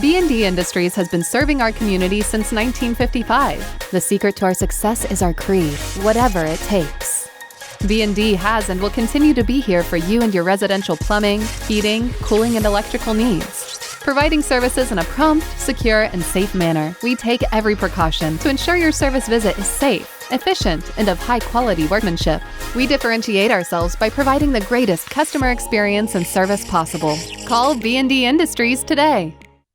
B&D Industries has been serving our community since 1955. The secret to our success is our creed, whatever it takes. B&D has and will continue to be here for you and your residential plumbing, heating, cooling, and electrical needs. Providing services in a prompt, secure, and safe manner, we take every precaution to ensure your service visit is safe, efficient, and of high-quality workmanship. We differentiate ourselves by providing the greatest customer experience and service possible. Call B&D Industries today.